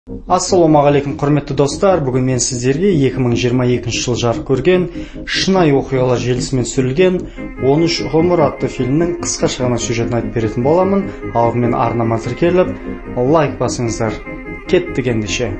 Ассалаумағалейкум құрметті достар, бүгін мен сіздерге 2022 жыл жарық көрген шынайы оқиғалар желісімен түсірілген 13 ғұмыр атты фильмнің қысқаша ғана сюжетін айтып беретін боламын. Алдымен арнама тіркеліп, лайк басыңыздар. Кеттік ендеше.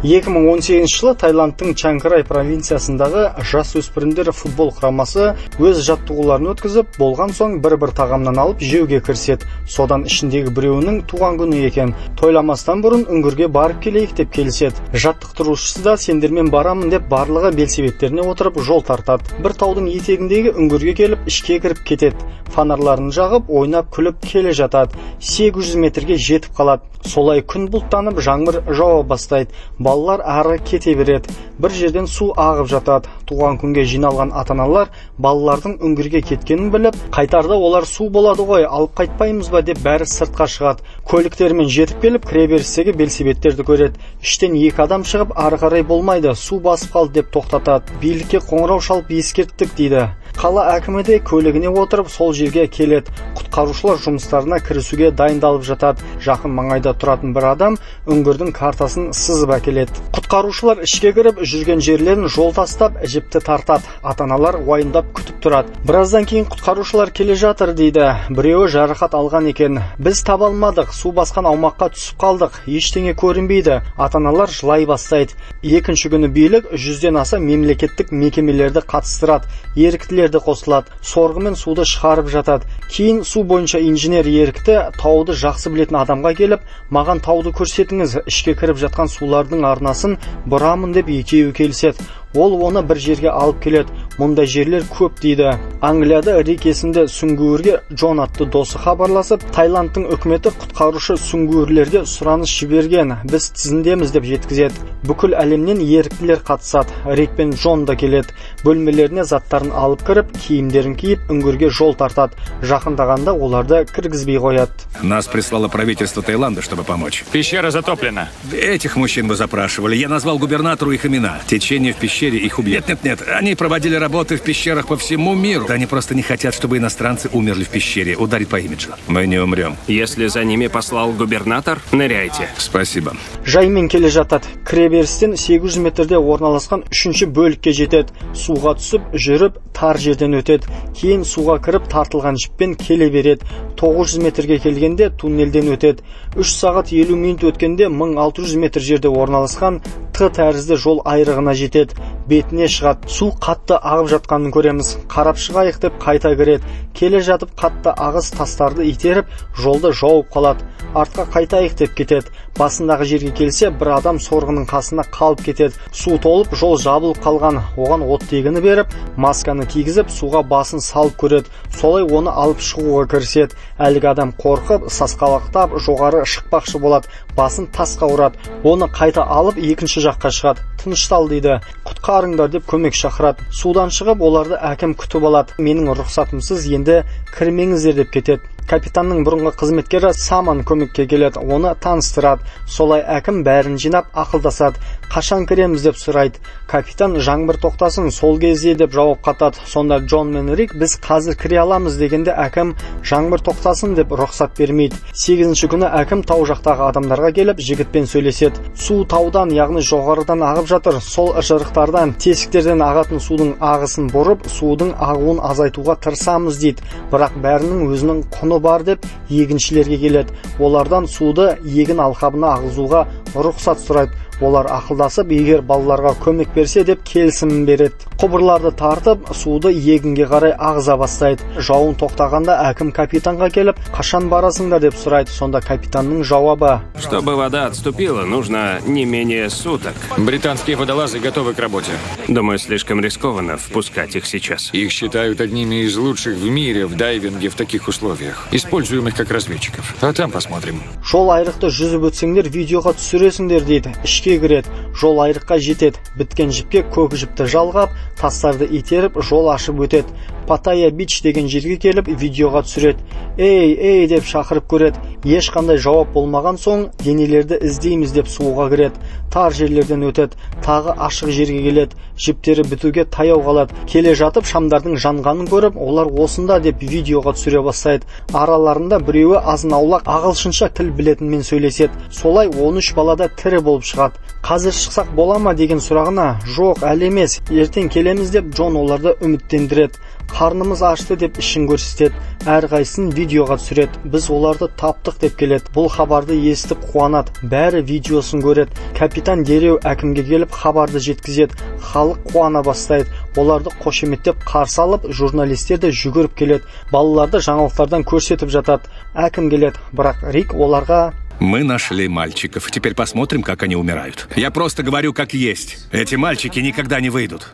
2018 жылы Таиландтың Чанграй провинциясындағы жасөспірімдер футбол құрамасы өз жаттығуларын өткізіп, болған соң бір-бір тағамнан алып жеуге кіріседі. Содан ішіндегі біреуінің туған күні екен. Тойламастан бұрын үңгірге барып келейік деп келіседі. Жаттықтырушысы да сендермен барамын деп барлығы белсебеттеріне отырып жол тартады. Бір таудың етегіндегі үңгірге келіп ішке кіріп кетеді. Фонарларын жағып, ойнап күліп келе жатады. 800 метрге жетіп қалады. Солай күн бұлттанып, жаңбыр жауа бастайды. Балалар ары кете береді. Бір жерден су ағып жатады. Туған күнге жиналған ата-аналар балалардың үңгірге кеткенін біліп, қайтарда олар су болады ғой, алып қайтпаймыз ба деп бәрі сыртқа шығады. Көліктермен жетіп келіп, кіреберістегі белсебеттерді көреді. Іштен екі адам шығып, ары қарай болмайды, су басып қалды деп тоқтатады. Билікке қоңырау шалып ескерттік дейді. Қала әкімі де көлігіне отырып сол жерге келеді. Құтқарушылар жұмыстарына кірісуге дайындалып жатады. Жақын маңайда тұратын бір адам үңгірдің картасын сызып әкеледі. Құтқарушылар ішке кіріп жүрген жерлерін жол тастап жіпті тартады. Ата-аналар уайымдап күтіп тұрады. Біраздан кейін құтқарушылар келе жатыр дейді. Біреуі жарақат алған екен. Біз таба алмадық, су басқан аумаққа түсіп қалдық, ештеңе көрінбейді. Ата-аналар жылай бастайды. Екінші күні билік 100-ден аса мемлекеттік мекемелерді қатыстырады. Еріктілерді қосылады. Сорғымен суды шығарып жатады. Кейін су бойынша инженер ерікті тауды жақсы білетін адамға келіп, маған тауды көрсетіңіз, ішке кіріп жатқан сулардың арнасын бұрамын деп екеуі келіседі. Ол оны бір жерге алып келеді. Мұндай жерлер көп дейді. Англияда Рик есімді сүңгуірге Джон атты досы хабарласып, Таиландтың үкіметі құтқарушы сүңгуірлерге сұраныс жіберген, біз тізімдеміз деп жеткізеді. Бүкіл әлемнен еріктілер қатысады. Рик пен Джон да келеді. Бөлмелеріне заттарын алып кіріп, киімдерін киіп, үңгірге жол тартады. Жақындағанда оларды кіргізбей қояды. Нас прислало правительство Таиланда, чтобы помочь. Пещера затоплена. Этих мужчин вы запрашивали. Я назвал губернатору их имена. Течение в пещере их убьет. Нет. Они проводили работы в пещерах по всему миру. Они просто не хотят, чтобы иностранцы умерли в пещере. Ударить по имиджу. Мы не умрем. Если за ними послал губернатор, ныряйте. Спасибо. Жаймен келе жатады. Кіреберістен 800 метрде орналасқан үшінші бөлікке жетеді. Суға түсіп, жүріп, тар жерден өтеді. Кейін суға кіріп, тартылған жіппен келе береді. 900 метрге келгенде туннелден өтеді. 3 сағат 50 минут өткенде 1600 метр жерде орналасқан Т тәрізді жол айрығына жетеді. Бетіне шығады. Су қатты ағып жатқанын көреміз. Қарап шығайық деп қайта кіреді. Келе жатып қатты ағыс тастарды итеріп, жолды жауып қалады. Артқа қайтайық деп кетеді. Басындағы жерге келсе, бір адам сорғының қасына қалып кетеді. Су толып, жол жабылып қалған. Оған оттегіні беріп, масканы кигізіп, суға басын салып көреді. Солай оны алып шығуға кіріседі. Әлгі адам қорқып, сасқалақтап, жоғары шықпақшы болады. Басын тасқа ұрады. Оны қайта алып, екінші жаққа шығады. Тыныштал дейді. Құтқарыңдар деп көмек шақырады. Судан шығып, оларды әкім күтіп алады. Менің рұқсатымсыз енді кірмеңіздер деп кетеді. Капитанның бұрынғы қызметкері Саман көмекке келеді, оны таныстырады. Солай әкім бәрін жинап ақылдасады. Қашан кіреміз деп сұрайды. Капитан жаңбыр тоқтасын, сол кезде деп жауап қатады. Сонда Джон мен Рик біз қазір кіре аламыз дегенде әкім жаңбыр тоқтасын деп рұқсат бермейді. 8-ші күні әкім тау жақтағы адамдарға келіп жігітпен сөйлеседі. Су таудан, яғни жоғарыдан ағып жатыр. Сол жырықтардан, тесіктерден ағатын судың ағысын бұрып, судың ағуын азайтуға тырысамыз дейді. Бірақ бәрінің өзінің құны бар деп егіншілерге келеді. Олардан суды егін алқабына ағызуға рұқсат сұрайды. Олар ақылдасып, егер балаларға көмек берсе деп келісімін береді. Құбырларды тартып, суды егінге қарай ағыза бастайды. Жауын тоқтағанда әкім капитанға келіп, қашан барасыңдар деп сұрайды. Сонда капитанның жауабы: Чтобы вода отступила, нужно не менее суток. Британские водолазы готовы к работе. Думаю, слишком рискованно впускать их сейчас. Их считают одними из лучших в мире в дайвинге в таких условиях. Используем их как разведчиков. А там посмотрим. Жол айрықты жүзіп өтсеңдер, видеоға түсіресіңдер дейді. Ішке кіреді. жол айрыққа жетеді. Біткен жіпке көк жіпті жалғап, тастарды итеріп, жол ашып өтеді. Паттайя бич деген жерге келіп, видеоға түсіреді. Ей деп шақырып көреді. Ешқандай жауап болмаған соң, денелерді іздейміз деп суға кіреді. Тар жерлерден өтеді. Тағы ашық жерге келеді. Жіптері бітуге таяу қалады. Келе жатып шамдардың жанғанын көріп, олар осында деп видеоға түсіре бастайды. Араларында біреуі азын-аулақ ағылшынша тіл білетінмен сөйлеседі. Солай 13 балада тірі болып шығады. Қазір шықсақ бола ма деген сұрағына, жоқ, әлі емес, ертең келеміз деп Джон оларды үміттендіреді. Қарнымыз ашты деп ішін көрсетеді. Әрқайсысын видеоға түсіреді. Біз оларды таптық деп келеді. Бұл хабарды естіп қуанады. Бәрі видеосын көреді. Капитан дереу әкімге келіп хабарды жеткізеді. Халық қуана бастайды. Оларды қошеметтеп қарсы алып, журналистер де жүгіріп келеді. Балаларды жаңалықтардан көрсетіп жатады. Әкім келеді, бірақ Рик оларға: Мы нашли мальчиков. Теперь посмотрим, как они умирают. Я просто говорю, как есть. Эти мальчики никогда не выйдут.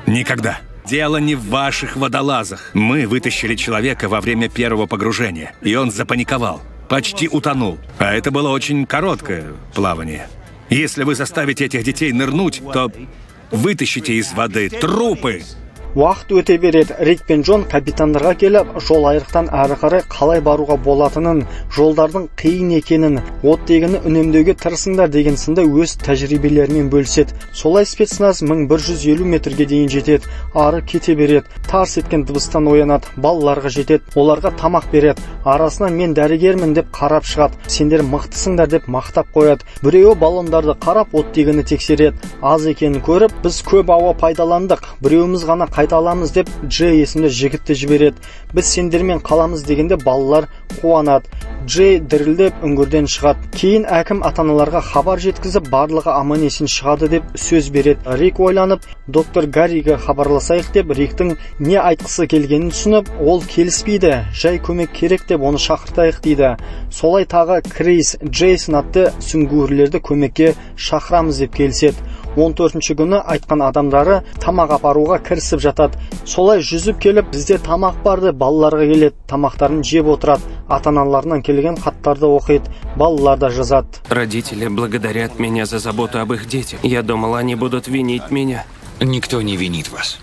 Никогда. Дело не в ваших водолазах. Мы вытащили человека во время первого погружения, и он запаниковал. Почти утонул. А это было очень короткое плавание. Если вы заставите этих детей нырнуть, то вытащите из воды трупы. Уақыт өте береді. Рик пен Джон капитандарға келіп, жол айрықтан әрі қарай қалай баруға болатынын, жолдардың қиын екенін, оттегіні үнемдеуге тырысыңдар деген сынды өз тәжірибелерімен бөліседі. Солай спецназ 1150 метрге дейін жетеді. Ары кете береді. Тарс еткен дыбыстан оянады. Балаларға жетеді. Оларға тамақ береді. Арасынан мен дәрігермін деп қарап шығады. Сендер мықтысыңдар деп мақтап қояды. Біреуі баллондарды қарап, оттегіні тексереді. Аз екенін көріп, біз көп ауа пайдаландық. Біреуіміз ғана қайталамыз деп Джей есімді жігітті жібереді. Біз сендермен қаламыз дегенде балалар қуанады. Джей дірілдеп үңгірден шығады. Кейін әкім ата-аналарға хабар жеткізіп, барлығы аман есен шығады деп сөз береді. Рик ойланып, доктор Гарриге хабарласайық деп Риктің не айтқысы келгенін түсініп, ол келіспейді. Жай көмек керек деп оны шақыртайық дейді. Солай тағы Крис, Джейсон атты сүңгуірлерді көмекке шақырамыз деп келіседі. 14-ші күні айтқан адамдары тамақ апаруға кірісіп жатады. Солай жүзіп келіп, бізде тамақ барды, балаларға келеді, тамақтарын жеп отырады. Ата-аналарынан келген хаттарды оқиды, балалар да жазады. Родители благодарят меня за заботу об их детях. Я думал, они будут винить меня. Никто не винит вас.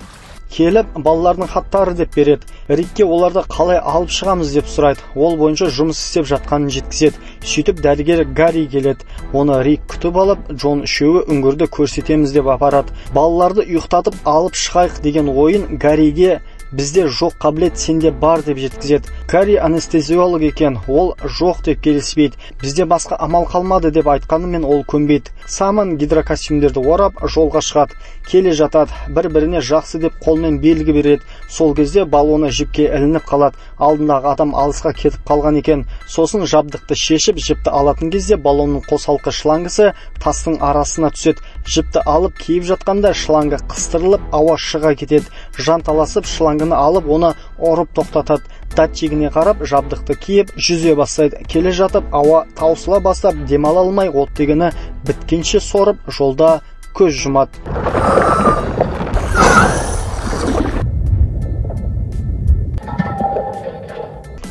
Келіп, балалардың хаттары деп береді. Рикке оларды қалай алып шығамыз деп сұрайды. Ол бойынша жұмыс істеп жатқанын жеткізеді. Сөйтіп дәрігер Гарри келеді. Оны Рик күтіп алып, Джон үшеуі үңгірді көрсетеміз деп апарады. Балаларды ұйықтатып алып шығайық деген ойын Гарриге бізде жоқ қабілет, сенде бар деп жеткізеді. Гарри анестезиолог екен, ол жоқ деп келіспейді. Бізде басқа амал қалмады деп айтқанымен ол көнбейді. Саман гидрокостюмдерді орап жолға шығады. Келе жатады, бір-біріне жақсы деп қолмен белгі береді. Сол кезде баллоны жіпке ілініп қалады. Алдындағы адам алысқа кетіп қалған екен. Сосын жабдықты шешіп, жіпті алатын кезде баллонның қосалқы шлангысы тастың арасына түседі. Жіпті алып киіп жатқанда шланга қыстырылып, ауа шыға кетеді. Жанталасып шлангыны алып, оны ұрып тоқтатады. Датчигіне қарап, жабдықты киіп, жүзе бастайды. Келе жатып, ауа таусыла бастап, демала алмай, оттегіні біткенше сорып, жолда көз жұмады.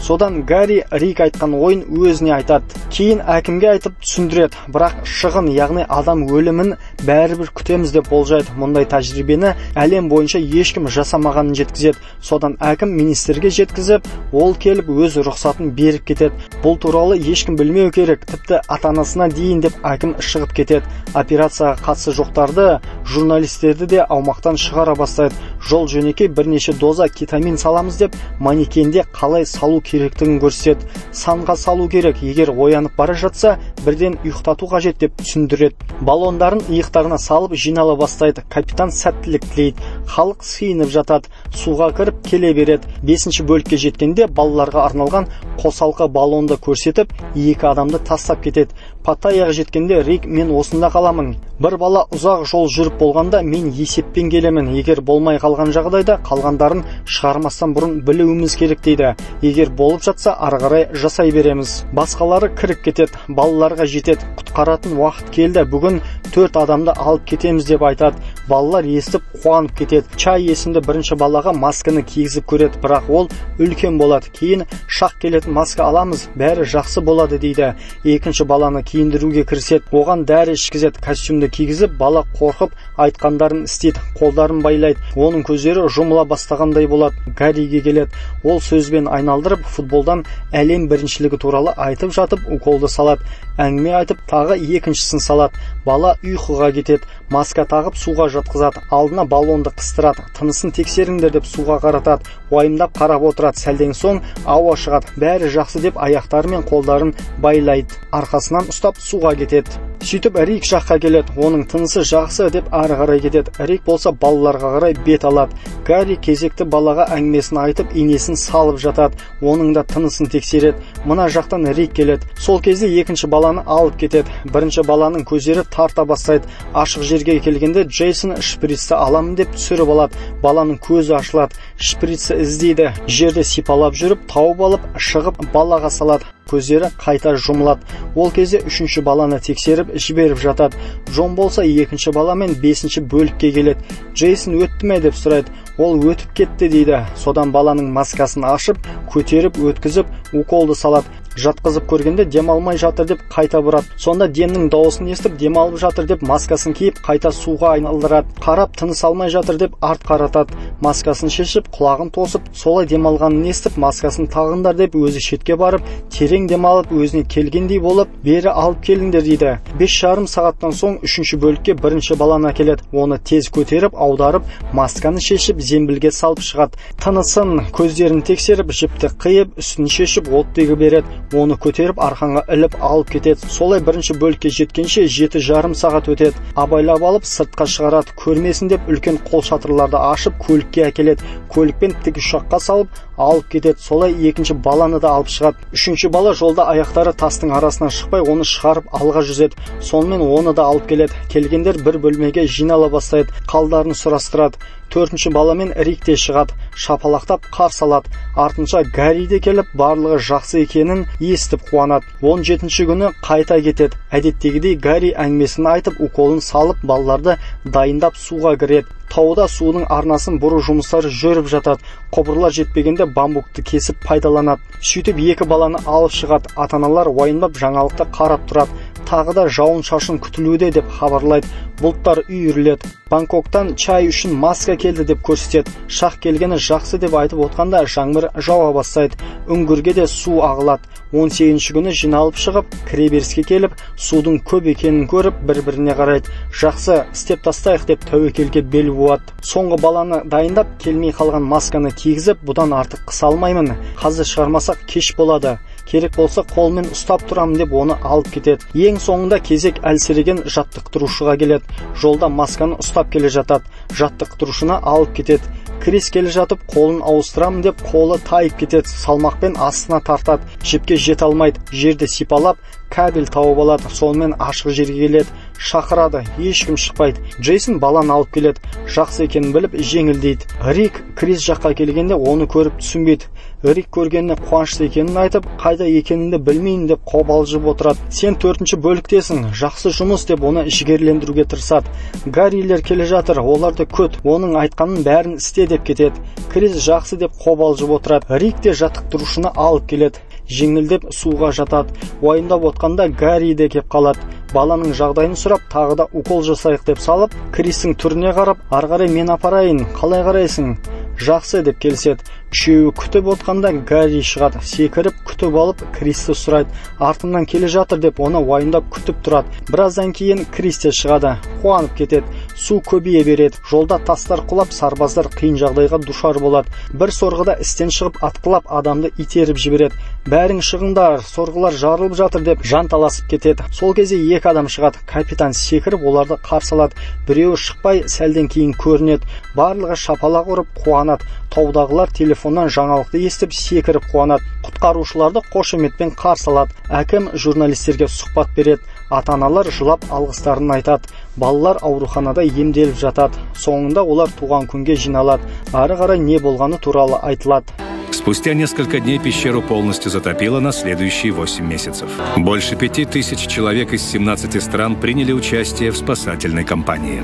Содан Гарри Рик айтқан ойын өзіне айтады. Кейін әкімге айтып түсіндіреді, бірақ шығын, яғни адам өлімін бәрібір күтеміз деп болжайды. Мұндай тәжірибені әлем бойынша ешкім жасамағанын жеткізеді. Содан әкім министрге жеткізіп, ол келіп өз рұқсатын беріп кетеді. Бұл туралы ешкім білмеу керек, тіпті ата-анасына дейін деп әкім шығып кетеді. Операцияға қатысы жоқтарды, журналистерді де аумақтан шығара бастайды. Жол жөнекей бірнеше доза кетамин саламыз деп манекенде қалай салу керектігін көрсетеді. Санға салу керек, егер оянып бара жатса, бірден ұйықтату қажет деп түсіндіреді. Баллондарын иықтарына салып жинала бастайды. Капитан сәттілік тілейді. Халық сыйынып жатады. Суға кіріп келе береді. 5-ші бөлікке жеткенде балаларға арналған қосалқы баллонды көрсетіп, екі адамды тастап кетеді. Паттайяға жеткенде Рик, мен осында қаламын. Бір бала ұзақ жол жүріп болғанда мен есеппен келемін. Егер болмай қалған жағдайда қалғандарын шығармастан бұрын білуіміз керек дейді. Егер болып жатса, ары қарай жасай береміз. Басқалары кіріп кетеді, балаларға жетеді. Құтқаратын уақыт келді. Бүгін 4 адамды алып кетеміз деп айтады. балалар естіп қуанып кетеді. Чай есімді бірінші балаға масканы кигізіп көреді, бірақ ол үлкен болады. Кейін шақ келетін маска аламыз, бәрі жақсы болады дейді. Екінші баланы киіндіруге кіріседі, оған дәрі ішкізеді. Костюмді кигізіп, бала қорқып айтқандарын істейді, қолдарын байлайды. Оның көздері жұмыла бастағандай болады. Гарриге келеді. Ол сөзбен айналдырып, футболдан әлем біріншілігі туралы айтып жатып, уколды салады. Әңгіме айтып, тағы екіншісін салады. Бала ұйқыға кетеді. Маска тағып суға жатқызады. Алдына баллонды қыстырады. Тынысын тексеріңдер деп суға қаратады. Уайымдап қарап отырады. Сәлден соң ауа шығады. Бәрі жақсы деп аяқтары мен қолдарын байлайды. Арқасынан ұстап суға кетеді. Сөйтіп Рик жаққа келеді. Оның тынысы жақсы деп ары қарай кетеді. Рик болса балаларға қарай бет алады. Гарри кезекті балаға әңгімесін айтып, инесін салып жатады. Оның да тынысын тексереді. Мына жақтан Рик келеді. Сол кезде екінші баланы алып кетеді. Бірінші баланың көздері тарта бастайды. Ашық жерге келгенде Джейсон шприцті аламын деп түсіріп алады. Баланың көзі ашылады. Шприцті іздейді. Жерде сипалап жүріп, тауып алып, шығып балаға салады. Көздері қайта жұмылады. Ол кезде үшінші баланы тексеріп жіберіп жатады. Джон болса екінші баламен бесінші бөлікке келеді. Джейсон өтті ме деп сұрайды. Ол өтіп кетті дейді. Содан баланың маскасын ашып, көтеріп өткізіп, уколды салады. Жатқызып көргенде демалмай жатыр деп қайта бұрады. Сонда Деннің дауысын естіп, демалып жатыр деп маскасын киіп, қайта суға айналдырады. Қарап тыныс алмай жатыр деп арт қаратады. Маскасын шешіп, құлағын тосып, солай демалғанын естіп, маскасын тағыңдар деп өзі шетке барып, терең демалып, өзіне келгендей болып, бері алып келіңдер дейді. 5,5 сағаттан соң үшінші бөлікке бірінші баланы әкеледі. Оны тез көтеріп, аударып, масканы шешіп, зембілге салып шығады. Тынысын, көздерін тексеріп, жіпті қиып, үстін шешіп, оттегі береді. Оны көтеріп арқанға іліп алып кетеді. Солай бірінші бөлікке жеткенше 7,5 сағат өтеді. Абайлап алып сыртқа шығарады. Көрмесін деп үлкен қол шатырларды ашып көлікке әкеледі. Көлікпен тікұшаққа салып алып кетеді. Солай екінші баланы да алып шығады. Үшінші бала жолда аяқтары тастың арасынан шықпай, оны шығарып алға жүзеді. Сонымен оны да алып келеді. Келгендер бір бөлмеге жинала бастайды. Қалдарын сұрастырады. Төртінші баламен Рик те шығады. Шапалақтап қарсы алады. Артынша Гарри де келіп, барлығы жақсы екенін естіп қуанады. 17-ші күні қайта кетеді. Әдеттегідей Гарри әңгімесін айтып, уколын салып, балаларды дайындап суға кіреді. Тауда судың арнасын бұру жұмыстары жүріп жатады. Құбырлар жетпегенде бамбукты кесіп пайдаланады. Сөйтіп екі баланы алып шығады. Ата-аналар уайымдап жаңалықты қарап тұрады. Тағы да жауын-шашын күтілуде деп хабарлайды. Бұлттар үйіріледі. Бангкоктан чай үшін маска келді деп көрсетеді. Шақ келгені жақсы деп айтып отқанда жаңбыр жауа бастайды. Үңгірге де су ағылады. 18-ші күні жиналып шығып, кіреберіске келіп, судың көп екенін көріп, бір-біріне қарайды. Жақсы, істеп тастайық деп тәуекелге бел буады. Соңғы баланы дайындап, келмей қалған масканы кигізіп, бұдан артық қыса алмаймын. Қазір шығармасақ кеш болады. Керек болса қолмен ұстап тұрамын деп оны алып кетеді. Ең соңында кезек әлсіреген жаттықтырушыға келеді. Жолда масканы ұстап келе жатады. Жаттықтырушыны алып кетеді. Крис келе жатып, қолын ауыстырамын деп қолы тайып кетеді. Салмақпен астына тартады. Жіпке жете алмайды. Жерді сипалап, кабель тауып алады. Сонымен ашық жерге келеді. Шақырады. Ешкім шықпайды. Джейсон баланы алып келеді. Жақсы екенін біліп жеңілдейді. Рик Крис жаққа келгенде оны көріп түсінбейді. Рик көргеніне қуанышты екенін айтып, қайда екенімді білмеймін деп қобалжып отырады. Сен 4-ші бөліктесің, жақсы жұмыс деп оны жігерлендіруге тырысады. Гаррилер келе жатыр, оларды күт, оның айтқанын бәрін істе деп кетеді. Крис жақсы деп қобалжып отырады. Рик те жаттықтырушыны алып келеді. Жеңілдеп суға жатады. Уайымдап отқанда Гарри де кеп қалады. Баланың жағдайын сұрап, тағы да укол жасайық деп салып, Кристің түріне қарап, ары қарай мен апарайын, қалай қарайсың? Жақсы деп келіседі. Үшеуі күтіп отқанда Гарри шығады. Секіріп күтіп алып Кристі сұрайды. Артымнан келе жатыр деп оны уайымдап күтіп тұрады. Біраздан кейін Кристі шығады. Қуанып кетеді. Су көбейе береді. Жолда тастар құлап, сарбаздар қиын жағдайға душар болады. Бір сорғыда істен шығып атқылап адамды итеріп жібереді. Бәрің шығыңдар, сорғылар жарылып жатыр деп жанталасып кетеді. Сол кезде екі адам шығады. Капитан секіріп оларды қарсы алады. Біреуі шықпай, сәлден кейін көрінеді. Барлығы шапалақ ұрып қуанады. Таудағылар телефоннан жаңалықты естіп секіріп қуанады. Құтқарушыларды қошеметпен қарсы алады. Әкім журналистерге сұхбат береді. Ата-аналар жылап алғыстарын айтады. Балалар ауруханада емделіп жатады. Соңында олар туған күнге жиналады. Ары қарай не болғаны туралы айтылады. С Спустя несколько дней пещеру полностью затопило на следующие 8 месяцев. Больше 5000 человек из 17 стран приняли участие в спасательной кампании.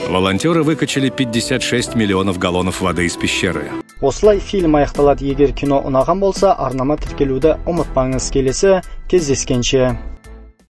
Волонтеры выкачали 56 миллионов галлонов воды из пещеры. Осылай фильм аяқталады. Егер кино ұнаған болса, арнама тіркелуді ұмытпаңыз. Келесі кездескенше.